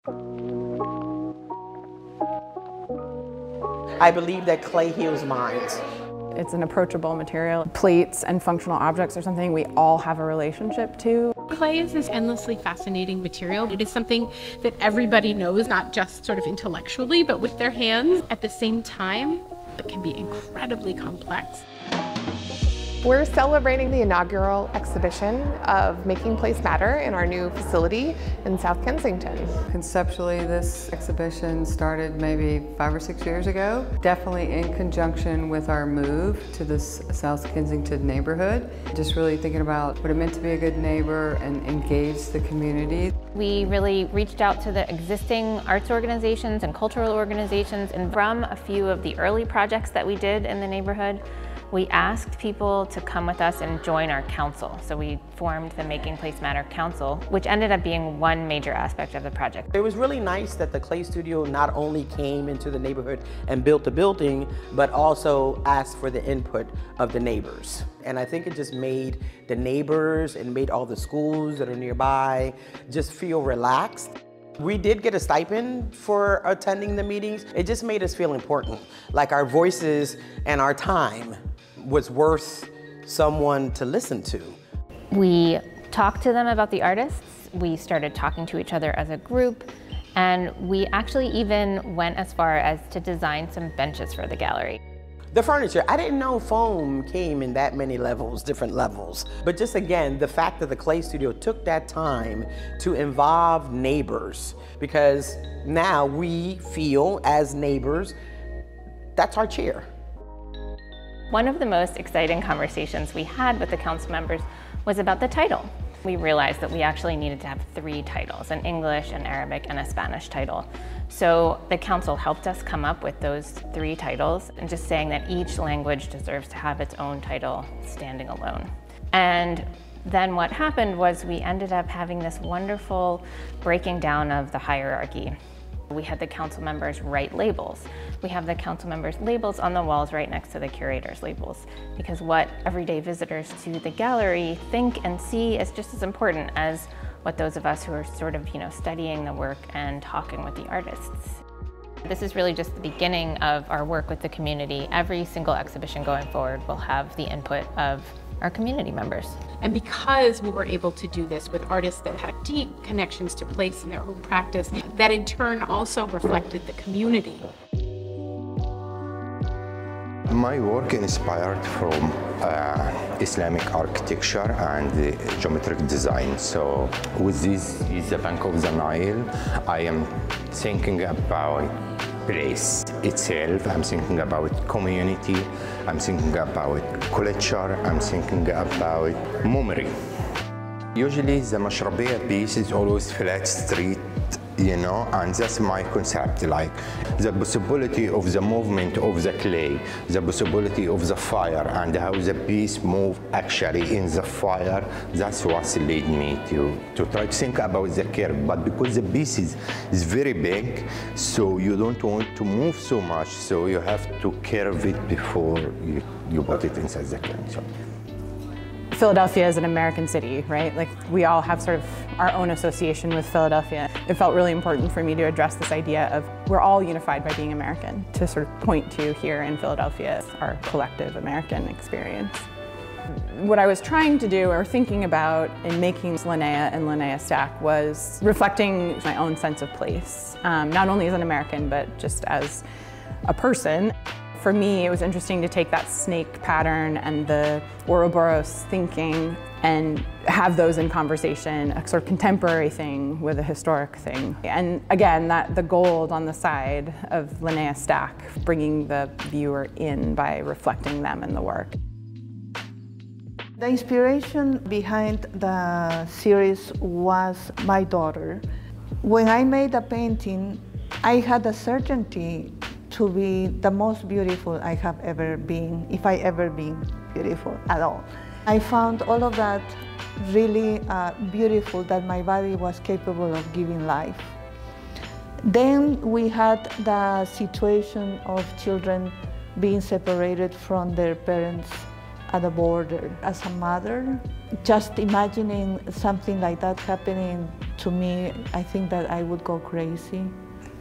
I believe that clay heals minds. It's an approachable material. Plates and functional objects are something we all have a relationship to. Clay is this endlessly fascinating material. It is something that everybody knows, not just sort of intellectually, but with their hands. At the same time, it can be incredibly complex. We're celebrating the inaugural exhibition of Making Place Matter in our new facility in South Kensington. Conceptually, this exhibition started maybe 5 or 6 years ago, definitely in conjunction with our move to this South Kensington neighborhood. Just really thinking about what it meant to be a good neighbor and engage the community. We really reached out to the existing arts organizations and cultural organizations, and from a few of the early projects that we did in the neighborhood, we asked people to come with us and join our council. So we formed the Making Place Matter Council, which ended up being one major aspect of the project. It was really nice that the Clay Studio not only came into the neighborhood and built the building, but also asked for the input of the neighbors. And I think it just made the neighbors and made all the schools that are nearby just feel relaxed. We did get a stipend for attending the meetings. It just made us feel important, like our voices and our time was worth someone to listen to. We talked to them about the artists. We started talking to each other as a group, and we actually even went as far as to design some benches for the gallery. The furniture, I didn't know foam came in that many levels, different levels. But just again, the fact that the Clay Studio took that time to involve neighbors, because now we feel as neighbors, that's our chair. One of the most exciting conversations we had with the council members was about the title. We realized that we actually needed to have 3 titles, an English, an Arabic, and a Spanish title. So the council helped us come up with those 3 titles, and just saying that each language deserves to have its own title standing alone. And then what happened was we ended up having this wonderful breaking down of the hierarchy. We had the council members write labels. We have the council members' labels on the walls right next to the curator's labels, because what everyday visitors to the gallery think and see is just as important as what those of us who are sort of, studying the work and talking with the artists. This is really just the beginning of our work with the community. Every single exhibition going forward will have the input of our community members. And because we were able to do this with artists that had deep connections to place in their own practice, that in turn also reflected the community. My work inspired from Islamic architecture and geometric design. So with this is the bank of the Nile, I am thinking about place itself, I'm thinking about community, I'm thinking about culture, I'm thinking about memory. Usually the Mashrabiyya piece is always flat street, and that's my concept, like the possibility of the movement of the clay, the possibility of the fire, and how the piece move actually in the fire. That's what led me to try to think about the curve. But because the piece is very big, so you don't want to move so much, so you have to curve it before you put it inside the clay. So. Philadelphia is an American city, right? Like, we all have sort of our own association with Philadelphia. It felt really important for me to address this idea of we're all unified by being American, to sort of point to here in Philadelphia our collective American experience. What I was trying to do or thinking about in making Linnea and Linnea Stack was reflecting my own sense of place, not only as an American, but just as a person. For me, it was interesting to take that snake pattern and the Ouroboros thinking and have those in conversation, a sort of contemporary thing with a historic thing. And again, the gold on the side of Linnea Stack, bringing the viewer in by reflecting them in the work. The inspiration behind the series was my daughter. When I made the painting, I had a certainty to be the most beautiful I have ever been, if I ever been beautiful at all. I found all of that really beautiful, that my body was capable of giving life. Then we had the situation of children being separated from their parents at the border. As a mother, just imagining something like that happening to me, I think that I would go crazy.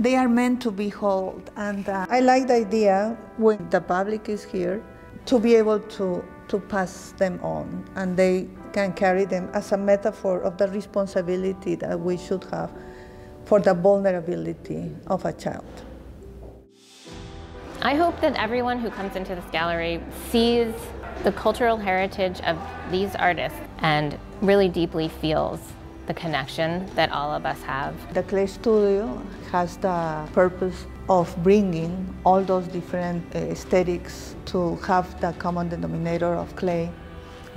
They are meant to be held, and I like the idea when the public is here to be able to pass them on, and they can carry them as a metaphor of the responsibility that we should have for the vulnerability of a child. I hope that everyone who comes into this gallery sees the cultural heritage of these artists and really deeply feels the connection that all of us have. The Clay Studio has the purpose of bringing all those different aesthetics to have the common denominator of clay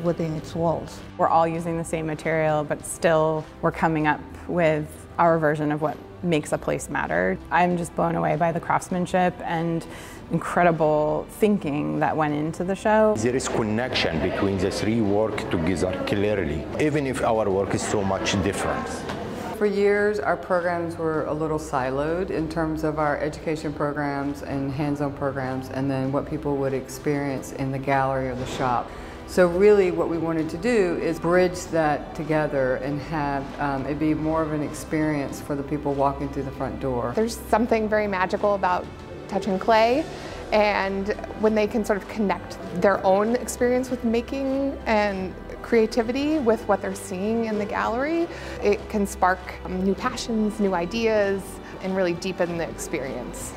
within its walls. We're all using the same material, but still we're coming up with our version of what makes a place matter. I'm just blown away by the craftsmanship and incredible thinking that went into the show. There is connection between the three work together clearly, even if our work is so much different. For years, our programs were a little siloed in terms of our education programs and hands-on programs, and then what people would experience in the gallery or the shop. So really what we wanted to do is bridge that together and have it be more of an experience for the people walking through the front door. There's something very magical about touching clay, and when they can sort of connect their own experience with making and creativity with what they're seeing in the gallery, it can spark new passions, new ideas, and really deepen the experience.